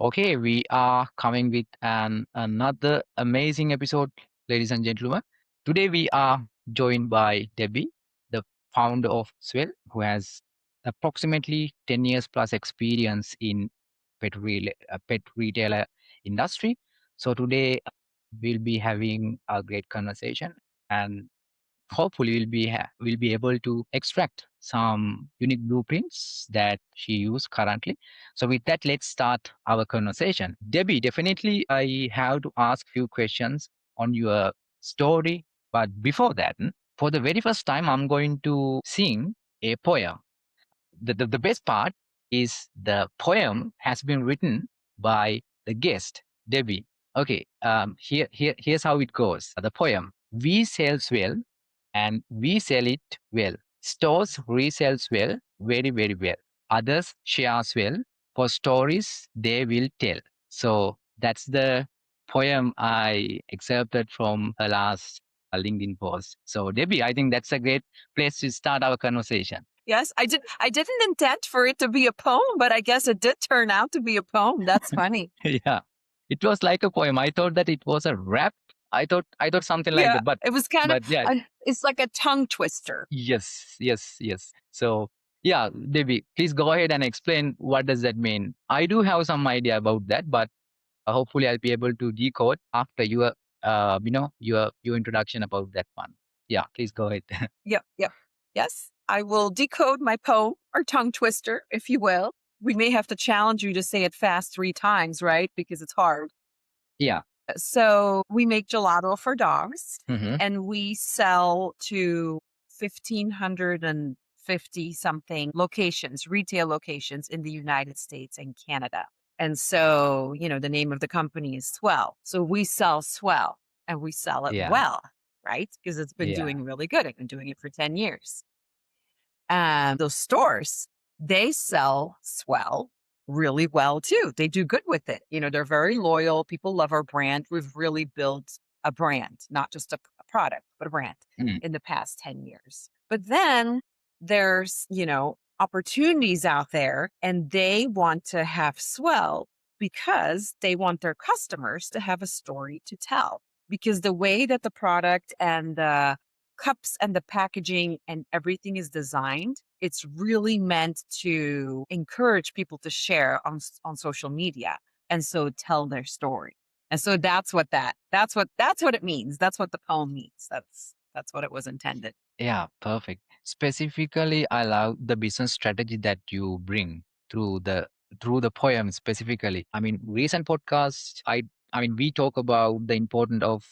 Okay, we are coming with another amazing episode, ladies and gentlemen. Today we are joined by Debbie, the founder of Swell, who has approximately 10 years plus experience in pet retailer industry. So today we'll be having a great conversation, and hopefully we'll be able to extract some unique blueprints that she used currently. So with that, let's start our conversation. Debbie, definitely I have to ask few questions on your story, but before that, for the very first time I'm going to sing a poem. The best part is the poem has been written by the guest, Debbie. Okay, here's how it goes. The poem: We sells well, and we sell it well. Stores resells well, very, very well. Others shares well. For stories they will tell. So that's the poem I excerpted from her last LinkedIn post. So Debbie, I think that's a great place to start our conversation. Yes, I did. I didn't intend for it to be a poem, but I guess it did turn out to be a poem. That's funny. Yeah, it was like a poem. I thought that it was a rap. I thought something like Yeah, that, it was kind of. but yeah, It's like a tongue twister. yes. So yeah, Debbie, please go ahead and explain what does that mean. I do have some idea about that, but hopefully I'll be able to decode after your introduction about that one. Yeah, please go ahead. Yep. Yes, I will decode my poem or tongue twister, if you will. We may have to challenge you to say it fast 3 times, right? Because it's hard. Yeah. So we make gelato for dogs, Hmm. and we sell to 1,550 something locations, retail locations in the United States and Canada. And so, the name of the company is Swell. So we sell Swell and we sell it Yeah. well, right? Because it's been Yeah. doing really good. I've been doing it for 10 years. And those stores, they sell Swell really well too. They do good with it. They're very loyal. People love our brand. We've really built a brand, not just a product, but a brand Mm. in the past 10 years. But then there's, opportunities out there, and they want to have Swell because they want their customers to have a story to tell. Because the way that the product and the cups and the packaging and everything is designed, it's really meant to encourage people to share on social media, and so tell their story. And so that's what it means. That's what the poem means. That's what it was intended. Yeah, perfect. Specifically, I love the business strategy that you bring through the poem specifically. I mean, recent podcasts, I mean, we talk about the importance of,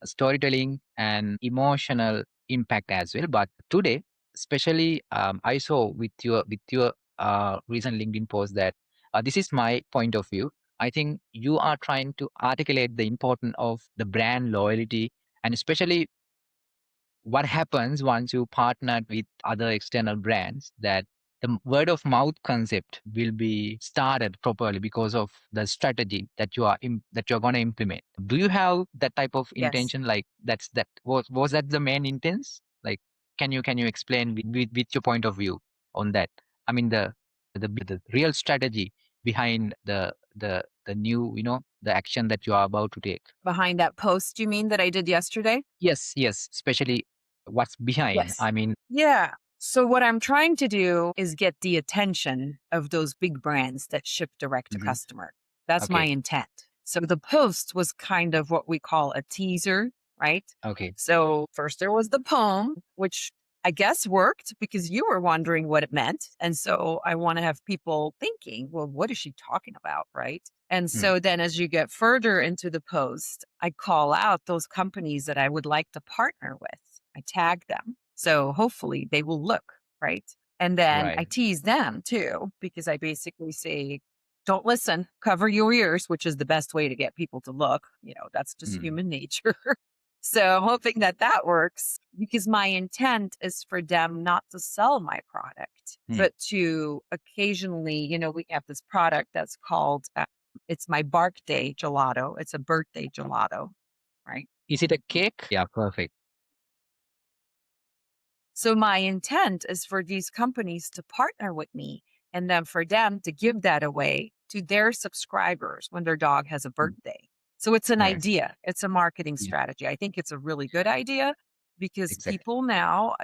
storytelling and emotional impact as well. But today, especially, I saw with your recent LinkedIn post that this is my point of view. I think you are trying to articulate the importance of the brand loyalty, and especially what happens once you partnered with other external brands, that the word of mouth concept will be started properly because of the strategy that that you're going to implement. Do you have that type of Yes. intention? Like was that the main intent? Like, can you explain with your point of view on that? I mean, the real strategy behind the new, the action that you are about to take. Behind that post, you mean, that I did yesterday? Yes, especially what's behind. Yes. I mean, Yeah. So what I'm trying to do is get the attention of those big brands that ship direct to mhm, customer. That's my okay, intent. So the post was kind of what we call a teaser, right? okay. So first there was the poem, which I guess worked because you were wondering what it meant. And so I want to have people thinking, well, what is she talking about? Right. And Mm, so then as you get further into the post, I call out those companies that I would like to partner with. I tag them. So hopefully they will look, right? And then I right. tease them too, because I basically say, don't listen, cover your ears, which is the best way to get people to look. That's just Mm, human nature. So I'm hoping that that works, because my intent is for them not to sell my product, mm. but to occasionally, we have this product that's called, it's my birthday gelato. It's a birthday gelato, right? Is it a cake? Yeah, perfect. So my intent is for these companies to partner with me, and then for them to give that away to their subscribers when their dog has a mm, birthday. So it's an right. idea, it's a marketing Yeah, strategy. I think it's a really good idea because exactly. people now,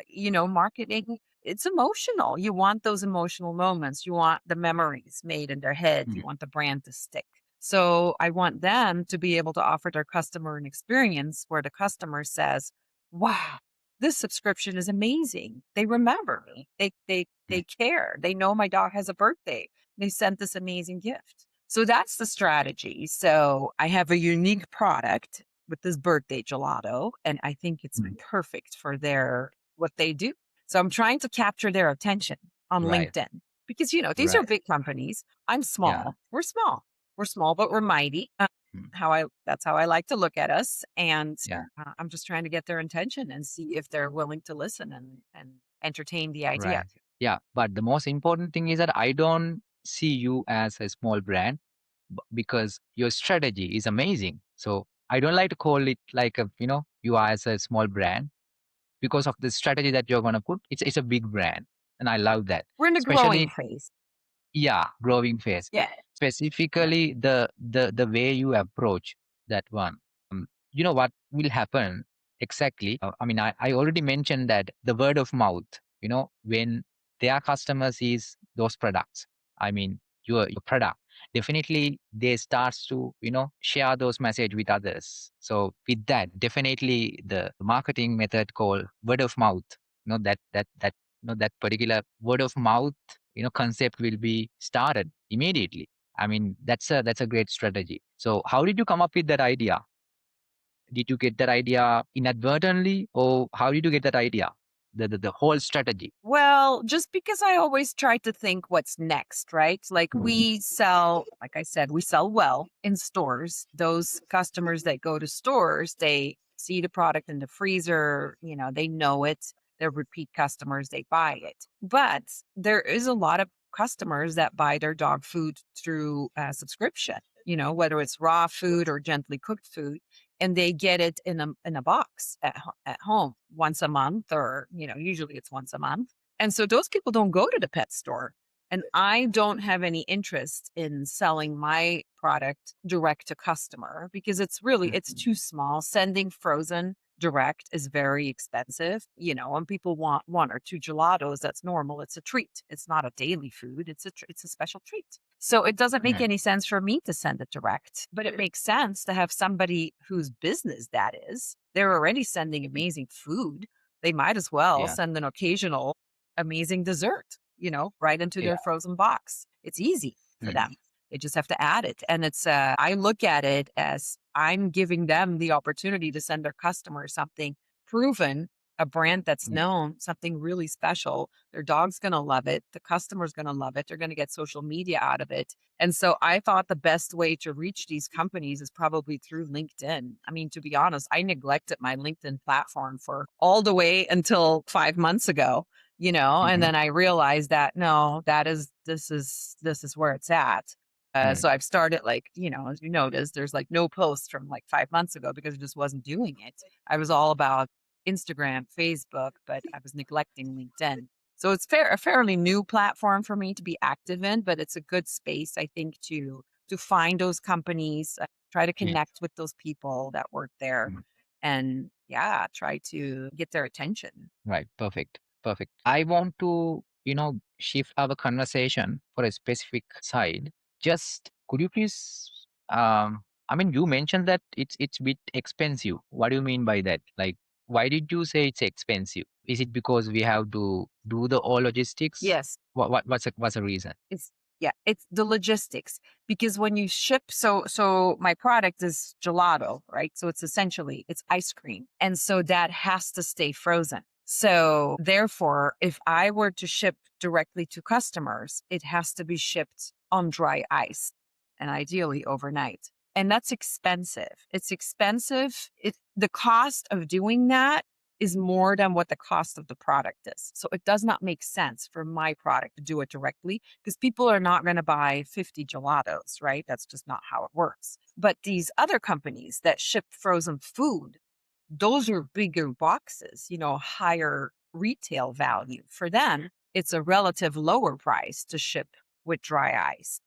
marketing, it's emotional. You want those emotional moments. You want the memories made in their head. Mm, You want the brand to stick. So I want them to be able to offer their customer an experience where the customer says, "Wow, this subscription is amazing. They remember me. They mm, care. They know my dog has a birthday. They sent this amazing gift." So that's the strategy. So I have a unique product with this birthday gelato, and I think it's mm, perfect for their what they do. So I'm trying to capture their attention on right, LinkedIn because these are right. big companies. I'm Yeah, small. We're small. We're small, but we're mighty. mm, That's how I like to look at us. And yeah, I'm just trying to get their attention and see if they're willing to listen and entertain the idea. right. Yeah, but the most important thing is that I don't see you as a small brand because your strategy is amazing. So I don't like to call it like you are as a small brand because of the strategy that you're gonna put. It's a big brand, and I love that. We're in the growing Especially, phase. yeah, growing phase. Yeah. Specifically, the way you approach that one. You know what will happen exactly? I mean, I already mentioned that the word of mouth. When their customer sees those products, I mean, your product, definitely they starts to share those message with others. So with that, definitely the marketing method called word of mouth. That particular word of mouth concept will be started immediately. I mean, that's a great strategy. So how did you come up with that idea? Did you get that idea inadvertently, or how did you get that idea, the whole strategy? Well, just because I always try to think what's next, right? Like we sell, like I said, we sell well in stores. Those customers that go to stores, they see the product in the freezer, they know it. They're repeat customers, they buy it. But there is a lot of customers that buy their dog food through a subscription, whether it's raw food or gently cooked food, and they get it in a box at home once a month, or usually it's once a month. And so those people don't go to the pet store. And I don't have any interest in selling my product direct to customer because it's Mhm. too small. Sending frozen direct is very expensive. When people want one or two gelatos, that's normal. It's a treat. It's not a daily food. It's a special treat. So it doesn't make Right. any sense for me to send it direct, but it makes sense to have somebody whose business that is. They're already sending amazing food. They might as well Yeah. send an occasional amazing dessert, right into Yeah. their frozen box. It's easy for Mm, them. They just have to add it. And I look at it as I'm giving them the opportunity to send their customers something proven, a brand that's mm, known, something really special. Their dog's going to love it. The customer's going to love it. They're going to get social media out of it. And so I thought the best way to reach these companies is probably through LinkedIn. I mean, to be honest, I neglected my LinkedIn platform for all the way until 5 months ago, and mhm, then I realized that no, this is where it's at. mm, So I've started, like, as you notice, there's like no posts from like 5 months ago because I just wasn't doing it. I was all about Instagram, Facebook, but I was neglecting LinkedIn. So it's a fairly new platform for me to be active in, but it's a good space, I think, to find those companies, try to yeah. connect with those people that work there, Mm. and yeah, try to get their attention. Right. Perfect. Perfect. I want to, shift our conversation for a specific side. Just could you please, I mean, you mentioned that it's a bit expensive. What do you mean by that? Like, why did you say it's expensive? Is it because we have to do the all logistics? Yes. What's the reason? It's Yeah, it's the logistics because when you ship, so my product is gelato, right? So it's ice cream. And so that has to stay frozen. So therefore, if I were to ship directly to customers, it has to be shipped on dry ice and ideally overnight. And that's expensive. It's expensive. The cost of doing that is more than what the cost of the product is. So it does not make sense for my product to do it directly because people are not going to buy 50 gelatos, right? That's just not how it works. But these other companies that ship frozen food, those are bigger boxes, higher retail value. For them, it's a relative lower price to ship with dry ice.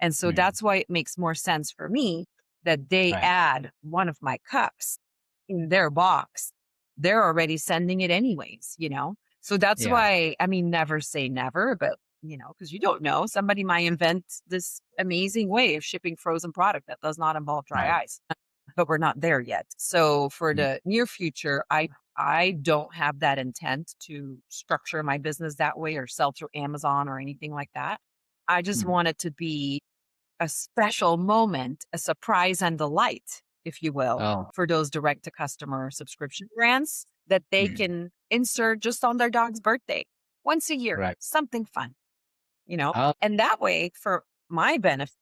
And so Mm. that's why it makes more sense for me that they Right. add one of my cups in their box. They're already sending it anyways, you know? So that's Yeah. why, I mean, never say never, but because you don't know, somebody might invent this amazing way of shipping frozen product that does not involve dry Right. ice, but we're not there yet. So for Mm. the near future, I don't have that intent to structure my business that way or sell through Amazon or anything like that. I just Mm. want it to be a special moment, a surprise and delight, if you will, Oh. for those direct to customer subscription brands that they Mm. can insert just on their dog's birthday once a year, Right. something fun, you know? Oh. And that way, for my benefit,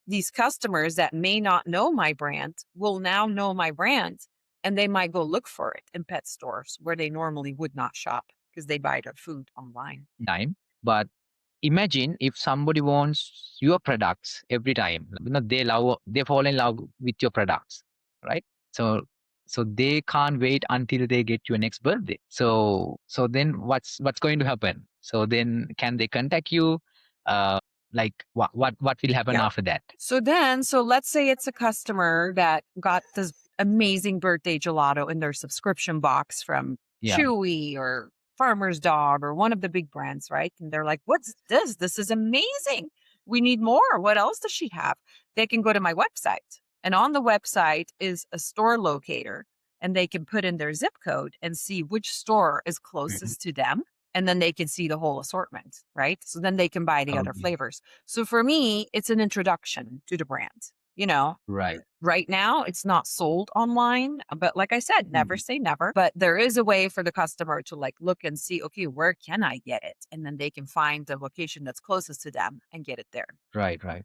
these customers that may not know my brand will now know my brand and they might go look for it in pet stores where they normally would not shop because they buy their food online. Time, but imagine if somebody wants your products every time. They fall in love with your products, right? So they can't wait until they get your next birthday. So then what's going to happen? So then can they contact you? Like what will happen Yeah. after that? So let's say it's a customer that got this amazing birthday gelato in their subscription box from Yeah. Chewy or Farmer's Dog or one of the big brands, right? And they're like, "What's this? This is amazing. We need more. What else does she have?" They can go to my website. And on the website is a store locator, and they can put in their zip code and see which store is Mhm. closest to them. And then they can see the whole assortment, right? So then they can buy the other Okay. flavors. So for me, it's an introduction to the brand. You know, Right. right now it's not sold online, but like I said, never Mhm. say never. But there is a way for the customer to like look and see, okay, where can I get it? And then they can find the location that's closest to them and get it there. Right. Right.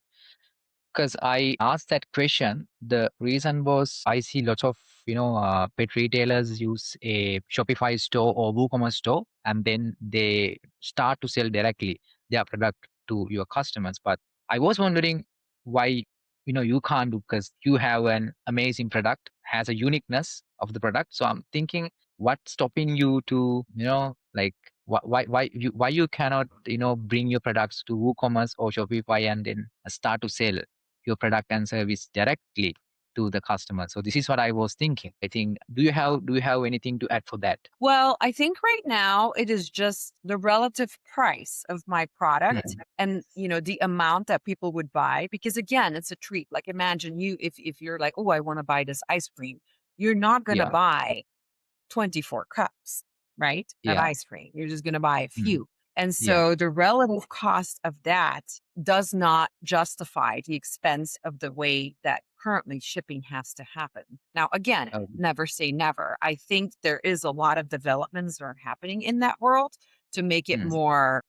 Because I asked that question, the reason was I see lots of pet retailers use a Shopify store or WooCommerce store, and then they start to sell directly their product to your customers. But I was wondering why you can't do, because you have an amazing product, has a uniqueness of the product. So I'm thinking, what's stopping you to like why you cannot bring your products to WooCommerce or Shopify and then start to sell your product and service directly to the customer. So this is what I was thinking. I think, do you have anything to add for that? Well, I think right now it is just the relative price of my product Mm. and the amount that people would buy because again, it's a treat. Like imagine you if you're like, "Oh, I want to buy this ice cream." You're not going to Yeah. buy 24 cups, right, of Yeah. ice cream. You're just going to buy a Mm. few. And Yeah. so the relative cost of that does not justify the expense of the way that currently shipping has to happen. Now, again, Oh. never say never. I think there is a lot of developments that are happening in that world to make it Mm. more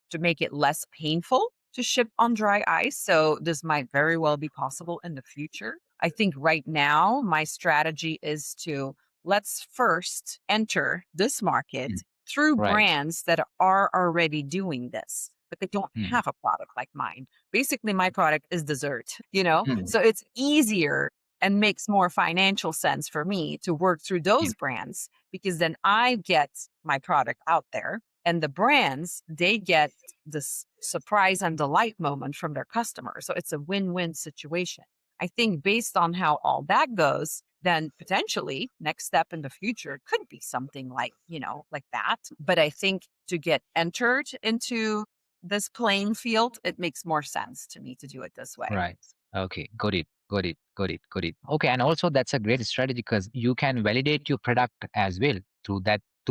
to make it less painful to ship on dry ice. So this might very well be possible in the future. I think right now my strategy is to let's first enter this market Mm. through Right. brands that are already doing this, but they don't Mm. have a product like mine. Basically, my product is dessert. Mm. So it's easier and makes more financial sense for me to work through Yeah. those brands because then I get my product out there and the brands, they get this surprise and delight moment from their customers. So it's a win win situation. I think based on how all that goes, then potentially next step in the future could be something like that. But I think to get entered into this playing field, it makes more sense to me to do it this way. Right. Okay. Got it. Got it. Got it. Got it. Okay. And also that's a great strategy because you can validate your product as well through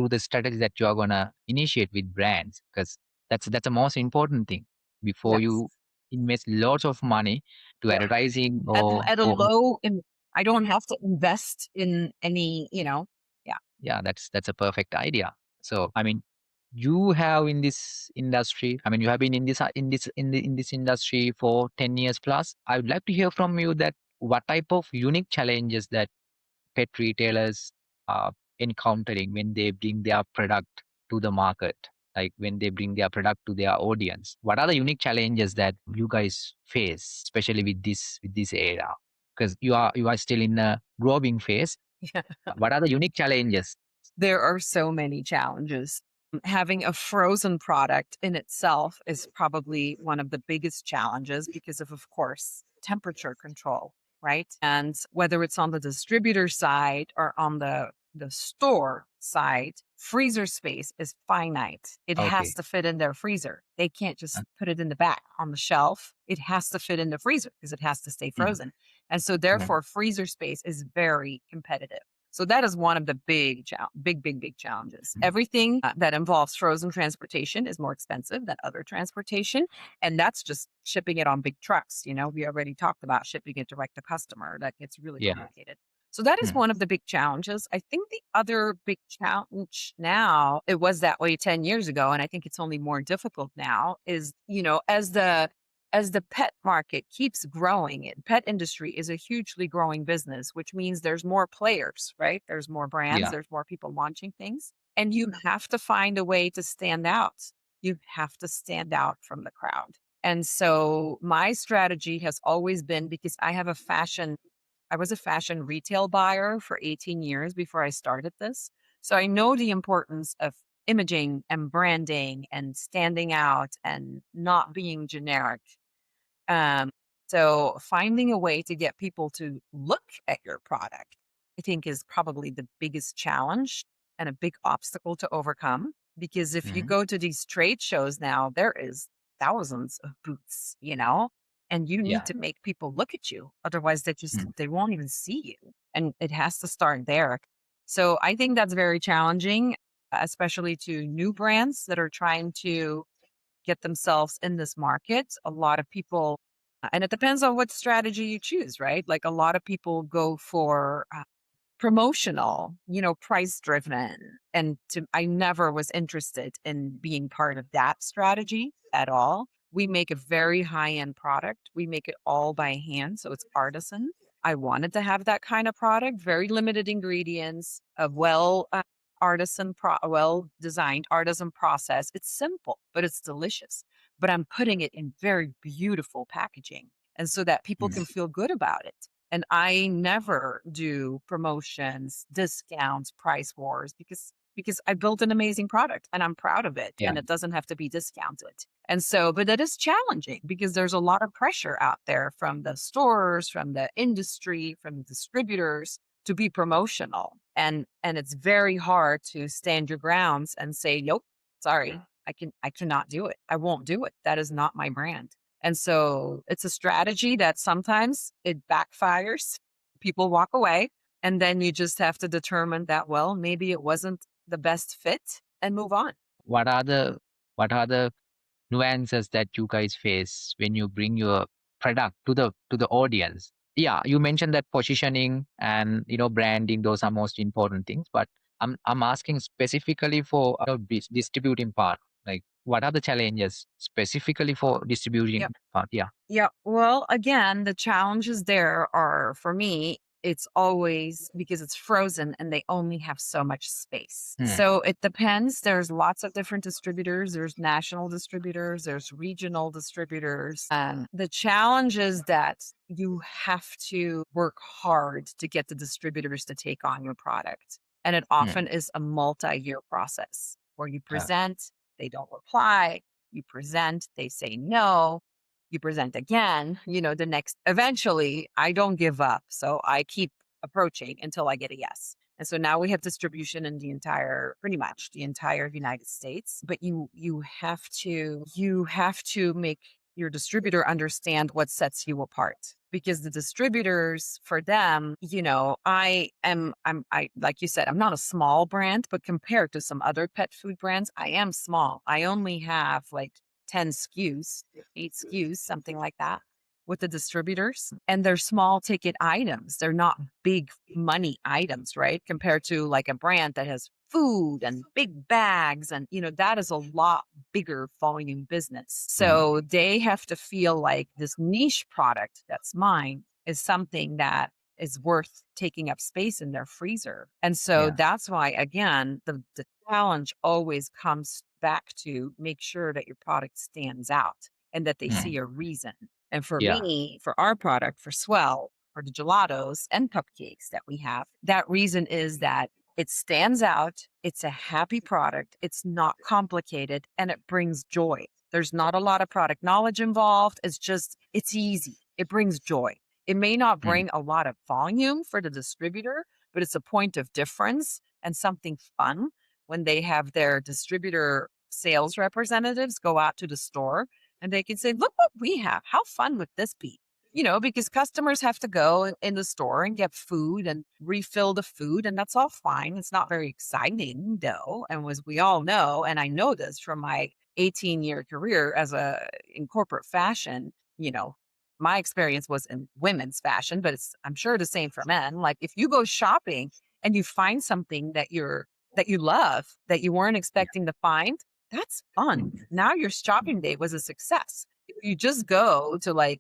the strategy that you are gonna initiate with brands, because that's the most important thing before Yes. you invest lots of money to Yeah. advertising At a or low, and I don't have to invest in any. Yeah. yeah, that's a perfect idea. So I mean, you have in this industry, I mean, you have been in this industry for 10 years plus. I would like to hear from you that what type of unique challenges that pet retailers are encountering when they bring their product to the market, like when they bring their product to their audience. What are the unique challenges that you guys face, especially with this era? Because you are still in a growing phase. Yeah. What are the unique challenges? There are so many challenges. Having a frozen product in itself is probably one of the biggest challenges because of course, temperature control, right? And whether it's on the distributor side or on the store side, freezer space is finite. It has Okay. to fit in their freezer. They can't just Uh, put it in the back on the shelf. It has to fit in the freezer because it has to stay mm, frozen. And so mm, therefore freezer space is very competitive. So that is one of the big challenges. mm. Everything that involves frozen transportation is more expensive than other transportation. And that's just shipping it on big trucks. We already talked about shipping it direct to customer. That gets really Yeah. complicated. So that is Mm, one of the big challenges. I think the other big challenge now, it was that way 10 years ago, and I think it's only more difficult now, is, as the pet market keeps growing, and pet industry is a hugely growing business, which means there's more players, right? There's more brands, yeah. there's more people launching things, and you have to find a way to stand out. You have to stand out from the crowd. And so my strategy has always been, because I was a fashion retail buyer for 18 years before I started this. So I know the importance of imaging and branding and standing out and not being generic. um, so finding a way to get people to look at your product, I think, is probably the biggest challenge and a big obstacle to overcome. Because if you Mhm. go to these trade shows now, there is thousands of booths, and you need Yeah. to make people look at you. Otherwise, Mm, they won't even see you. And it has to start there. So I think that's very challenging, especially to new brands that are trying to get themselves in this market. A lot of people, and it depends on what strategy you choose, right? Like a lot of people go for promotional, price driven. And I never was interested in being part of that strategy at all. We make a very high end product. We make it all by hand. So it's artisan. I wanted to have that kind of product, very limited ingredients, a well designed artisan process. It's simple, but it's delicious. But I'm putting it in very beautiful packaging. And so that people mm. can feel good about it. And I never do promotions, discounts, price wars, because I built an amazing product and I'm proud of it Yeah. and it doesn't have to be discounted. And so, but that is challenging because there's a lot of pressure out there from the stores, from the industry, from the distributors to be promotional. And it's very hard to stand your grounds and say, nope, sorry, I cannot do it. I won't do it. That is not my brand. And so it's a strategy that sometimes it backfires. People walk away. And then you just have to determine that, well, maybe it wasn't the best fit and move on. What are the what are the nuances that you guys face when you bring your product to the audience? Yeah, you mentioned that positioning and branding, those are most important things, but I'm asking specifically for distributing part. Like, what are the challenges specifically for distributing part? Yeah. Yeah. Well, again, the challenges there are, for me, it's always because it's frozen and they only have so much space. Hmm. So it depends. There's lots of different distributors. There's national distributors, there's regional distributors. The challenge is that you have to work hard to get the distributors to take on your product. And it Hmm. often is a multi year process where you Yeah. present, they don't reply. You present, they say no, you present again, the next, eventually I don't give up. So I keep approaching until I get a yes. And so now we have distribution in pretty much the entire United States. But you have to make your distributor understand what sets you apart. Because the distributors, for them, I like you said, I'm not a small brand, but compared to some other pet food brands, I am small. I only have like 10 SKUs, 8 SKUs, something like that, with the distributors. And they're small ticket items. They're not big money items, right? Compared to like a brand that has food and big bags. And, that is a lot bigger volume business. Hmm. So they have to feel like this niche product that's mine is something that is worth taking up space in their freezer. And so Yeah. that's why, again, the challenge always comes back to make sure that your product stands out and that they Hmm. see a reason. And for Yeah. me, for our product, for Swell, for the gelatos and cupcakes that we have, that reason is that It stands out. It's a happy product. It's not complicated and it brings joy. There's not a lot of product knowledge involved. It's easy. It brings joy. It may not Mm, bring a lot of volume for the distributor, but it's a point of difference and something fun when they have their distributor sales representatives go out to the store and they can say, look what we have. How fun would this be? Because customers have to go in the store and get food and refill the food, and that's all fine. It's not very exciting, though. And as we all know, and I know this from my 18-year career in corporate fashion, you know, my experience was in women's fashion, but I'm sure the same for men. Like if you go shopping and you find something that you love that you weren't yeah. expecting to find, that's fun. Now your shopping day was a success. If you just go to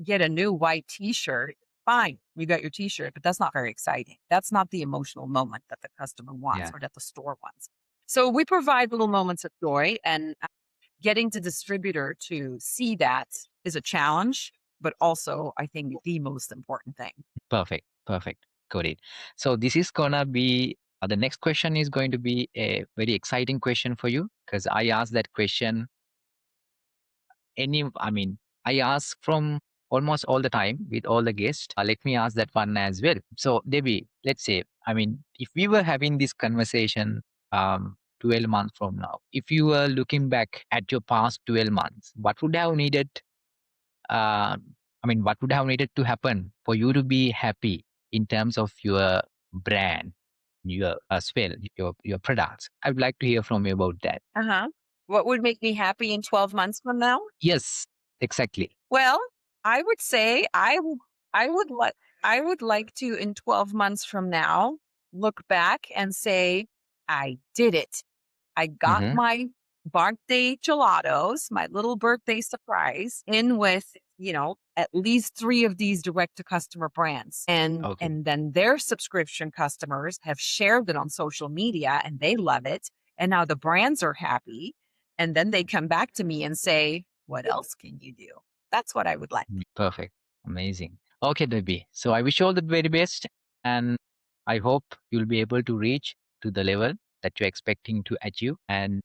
get a new white t-shirt, fine, you got your t-shirt, but that's not very exciting. That's not the emotional moment that the customer wants Yeah. or that the store wants. So we provide little moments of joy, and getting the distributor to see that is a challenge, but also I think the most important thing. Perfect. Perfect. Got it. So this is gonna be the next question is going to be a very exciting question for you because I asked that question I ask from almost all the time with all the guests. Let me ask that one as well. So, Debbie, let's say, if we were having this conversation 12 months from now, if you were looking back at your past 12 months, what would have needed? What would have needed to happen for you to be happy in terms of your brand, your as well, your products? I would like to hear from you about that. Uh-huh. What would make me happy in 12 months from now? Yes, exactly. Well, I would say I would like I would like to in 12 months from now look back and say I did it. I got Hmm. my birthday gelatos, my little birthday surprise in with, at least 3 of these direct to customer brands. And Okay. and then their subscription customers have shared it on social media and they love it. And now the brands are happy. And then they come back to me and say, "What else can you do?" That's what I would like. Perfect. Amazing. Okay, Debbie. So I wish you all the very best. And I hope you'll be able to reach to the level that you're expecting to achieve. And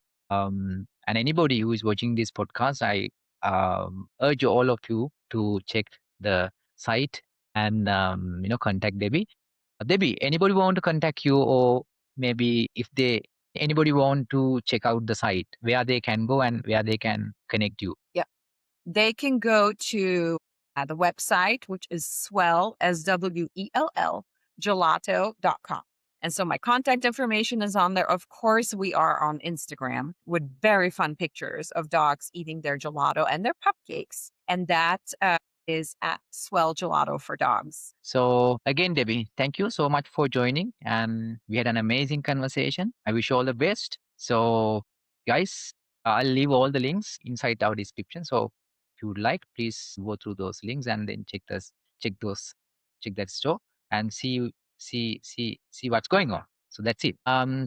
anybody who is watching this podcast, I urge all of you to check the site and contact Debbie. Debbie, anybody want to contact you, or maybe if they anybody want to check out the site, where they can go and where they can connect you. They can go to the website, which is swell, SWELL, gelato.com. And so my contact information is on there. Of course, we are on Instagram with very fun pictures of dogs eating their gelato and their cupcakes. And that is at Swell Gelato for Dogs. So again, Debbie, thank you so much for joining, and we had an amazing conversation. I wish you all the best. So, guys, I'll leave all the links inside our description. So, if you would like, please go through those links and then check those, check that store and see what's going on. So that's it.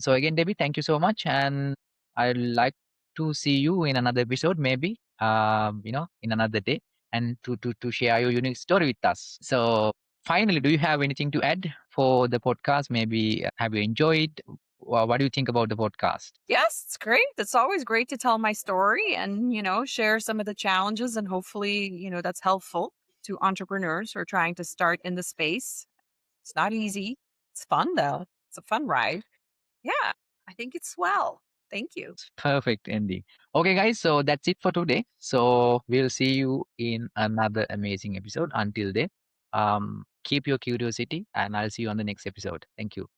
So again, Debbie, thank you so much, and I'd like to see you in another episode, maybe, in another day, and to share your unique story with us. So finally, do you have anything to add for the podcast? Maybe have you enjoyed? What do you think about the podcast? Yes, it's great. It's always great to tell my story and, share some of the challenges. And hopefully, that's helpful to entrepreneurs who are trying to start in the space. It's not easy. It's fun, though. It's a fun ride. Yeah, I think it's swell. Thank you. Perfect ending. Okay, guys. So that's it for today. So we'll see you in another amazing episode. Until then, keep your curiosity, and I'll see you on the next episode. Thank you.